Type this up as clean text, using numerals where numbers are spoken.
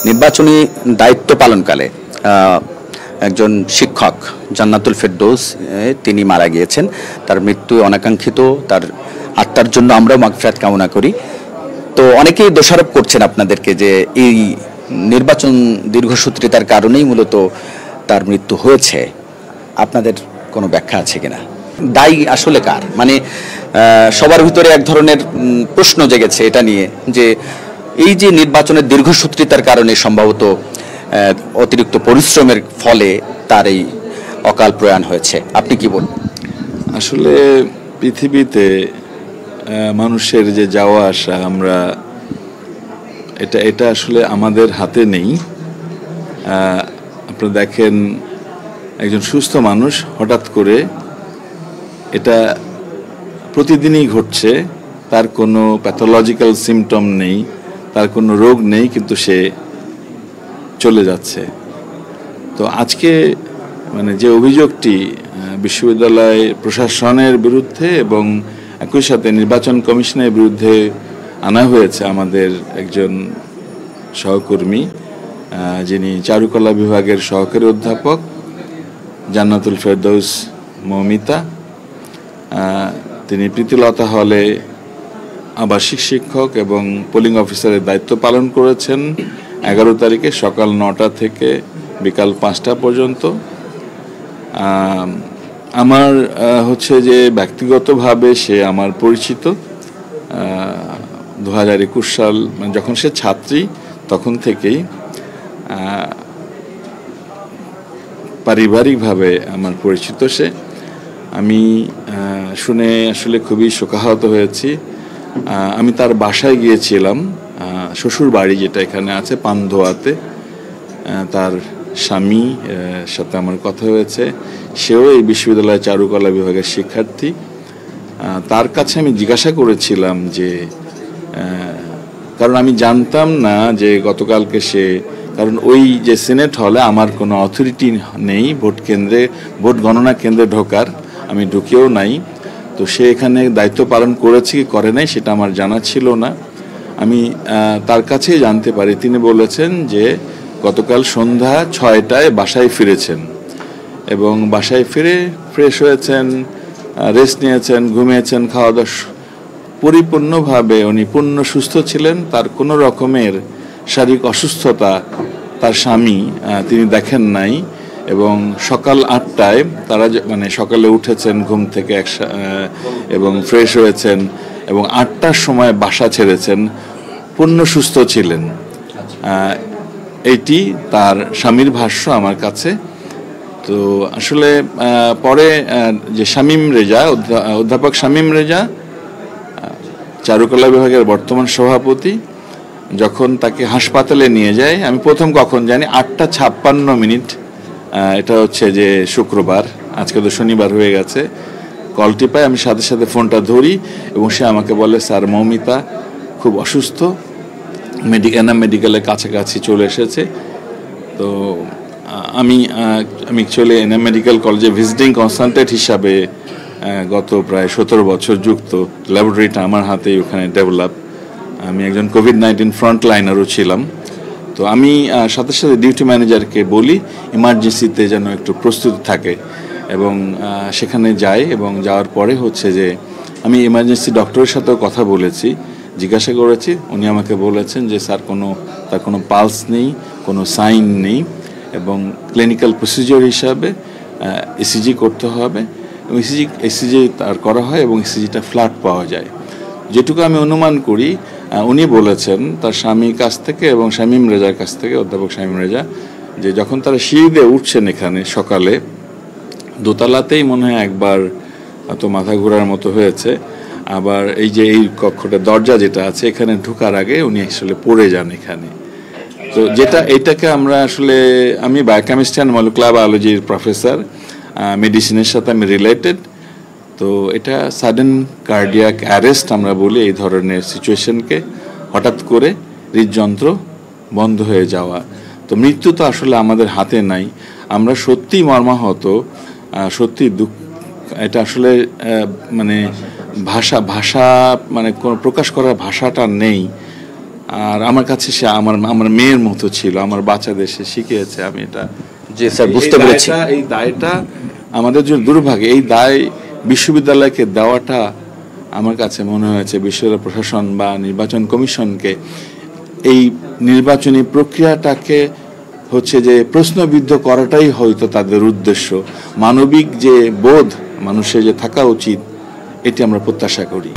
নির্বাচনী দায়িত্ব পালনকালে একজন শিক্ষক জান্নাতুল ফেরদৌস তিনি মারা গিয়েছেন। তার মৃত্যু অনাকাঙ্ক্ষিত, তার আত্মার জন্য আমরাও মাগফিরাত কামনা করি। তো অনেকেই দোষারোপ করছেন আপনাদেরকে যে এই নির্বাচন দীর্ঘসূত্রিতার কারণেই মূলত তার মৃত্যু হয়েছে। আপনাদের কোনো ব্যাখ্যা আছে কিনা? দায়ী আসলে কার? মানে সবার ভিতরে এক ধরনের প্রশ্ন জেগেছে এটা নিয়ে যে এই যে নির্বাচনের দীর্ঘসূত্রিতার কারণে সম্ভবত অতিরিক্ত পরিশ্রমের ফলে তার এই অকাল প্রয়াণ হয়েছে। আপনি কি বলবেন? আসলে পৃথিবীতে মানুষের যে যাওয়া আসা, আমরা এটা আসলে আমাদের হাতে নেই। আপনারা দেখেন একজন সুস্থ মানুষ হঠাৎ করে, এটা প্রতিদিনই ঘটছে, তার কোনো প্যাথোলজিক্যাল সিমটম নেই, তার কোনো রোগ নেই, কিন্তু সে চলে যাচ্ছে। তো আজকে মানে যে অভিযোগটি বিশ্ববিদ্যালয় প্রশাসনের বিরুদ্ধে এবং একই সাথে নির্বাচন কমিশনের বিরুদ্ধে আনা হয়েছে, আমাদের একজন সহকর্মী যিনি চারুকলা বিভাগের সহকারী অধ্যাপক জান্নাতুল ফেরদৌস মৌমিতা, তিনি প্রীতিলতা হলে আবাসিক শিক্ষক এবং পোলিং অফিসারের দায়িত্ব পালন করেছেন 11 তারিখে সকাল 9টা থেকে বিকাল 5টা পর্যন্ত। আমার হচ্ছে যে ব্যক্তিগতভাবে সে আমার পরিচিত। 2021 সাল মানে যখন সে ছাত্রী তখন থেকেই পারিবারিকভাবে আমার পরিচিত সে। আমি শুনে আসলে খুবই শোকাহত হয়েছি। আমি তার বাসায় গিয়েছিলাম, শ্বশুর বাড়ি যেটা এখানে আছে পান্ধোয়াতে। তার স্বামী সাথে আমার কথা হয়েছে, সেও এই বিশ্ববিদ্যালয়ের চারুকলা বিভাগের শিক্ষার্থী। তার কাছে আমি জিজ্ঞাসা করেছিলাম যে, কারণ আমি জানতাম না যে গতকালকে সে, কারণ ওই যে সিনেট হলে আমার কোনো অথরিটি নেই ভোট গণনা কেন্দ্রে ঢোকার, আমি ঢুকেও নাই। তো সে এখানে দায়িত্ব পালন করেছে কি করে নাই সেটা আমার জানা ছিল না। আমি তার কাছেই জানতে পারি, তিনি বলেছেন যে গতকাল সন্ধ্যা 6টায় বাসায় ফিরেছেন এবং বাসায় ফিরে ফ্রেশ হয়েছেন, রেস্ট নিয়েছেন, ঘুমিয়েছেন, খাওয়া দাওয়া পরিপূর্ণভাবে উনি পূর্ণ সুস্থ ছিলেন। তার কোনো রকমের শারীরিক অসুস্থতা তার স্বামী তিনি দেখেন নাই। এবং সকাল 8টায় তারা মানে সকালে উঠেছেন ঘুম থেকে এবং ফ্রেশ হয়েছেন এবং 8টার সময় বাসা ছেড়েছেন, পূর্ণ সুস্থ ছিলেন। এইটি তার স্বামীর ভাষ্য আমার কাছে। তো আসলে পরে যে শামীম রেজা, অধ্যাপক শামীম রেজা চারুকলা বিভাগের বর্তমান সভাপতি, যখন তাকে হাসপাতালে নিয়ে যায়, আমি প্রথম কখন জানি 8:56, এটা হচ্ছে যে শুক্রবার, আজকে তো শনিবার হয়ে গেছে, কলটি পাই। আমি সাথে সাথে ফোনটা ধরি এবং সে আমাকে বলে, স্যার মৌমিতা খুব অসুস্থ, এনাম মেডিকেলের কাছাকাছি চলে এসেছে। তো আমি অ্যাকচুয়ালি এনাম মেডিকেল কলেজে ভিজিটিং কনসালটেন্ট হিসাবে গত প্রায় 17 বছর যুক্ত। ল্যাবরেটরিটা আমার হাতেই ওখানে ডেভেলপ। আমি একজন কোভিড-19 ফ্রন্টলাইনারও ছিলাম। তো আমি সাথে সাথে ডিউটি ম্যানেজারকে বলি ইমার্জেন্সিতে যেন একটু প্রস্তুতি থাকে এবং সেখানে যাই। এবং যাওয়ার পরে হচ্ছে যে আমি ইমার্জেন্সি ডক্টরের সাথেও কথা বলেছি, জিজ্ঞাসা করেছি। উনি আমাকে বলেছেন যে স্যার তার কোনো পালস নেই, কোনো সাইন নেই এবং ক্লিনিক্যাল প্রসিজিওর হিসাবে ইসিজি করতে হবে এবং ইসিজি তার করা হয় এবং ইসিজিটা ফ্ল্যাট পাওয়া যায়। যেটুকু আমি অনুমান করি, উনি বলেছেন তার স্বামীর কাছ থেকে এবং শামীম রেজার কাছ থেকে, অধ্যাপক শামীম রেজা, যে যখন তারা সিঁড়ি দিয়ে উঠছেন এখানে সকালে, দোতলাতেই মনে হয় একবার তো মাথা ঘোরার মতো হয়েছে। আবার এই যে এই কক্ষটা দরজা যেটা আছে এখানে ঢোকার আগে উনি আসলে পড়ে যান এখানে। তো এটাকে আমরা আসলে, আমি বায়োকেমিস্ট্রি অ্যান্ড মলিকুলার বায়োলজির প্রফেসর, মেডিসিনের সাথে আমি রিলেটেড। তো এটা সাডেন কার্ডিয়াক অ্যারেস্ট আমরা বলি এই ধরনের সিচুয়েশনকে, হঠাৎ করে হৃদযন্ত্র বন্ধ হয়ে যাওয়া। তো মৃত্যু তো আসলে আমাদের হাতে নাই। আমরা সত্যি মর্মাহত, সত্যি দুঃখ। এটা আসলে মানে ভাষা মানে কোনো প্রকাশ করার ভাষাটা নেই। আর আমার কাছে সে আমার মেয়ের মতো ছিল, আমার বাচ্চাদের সে শিখিয়েছে। আমি এটা জি স্যার, বুঝতে পেরেছি। এই দায়টা আমাদের জন্য দুর্ভাগ্য, এই দায় বিশ্ববিদ্যালয়কে দেওয়াটা আমার কাছে মনে হয়েছে বিশ্ববিদ্যালয় প্রশাসন বা নির্বাচন কমিশনকে এই নির্বাচনী প্রক্রিয়াটাকে হচ্ছে যে প্রশ্নবিদ্ধ করাটাই হয়তো তাদের উদ্দেশ্য। মানবিক যে বোধ মানুষের যে থাকা উচিত, এটি আমরা প্রত্যাশা করি।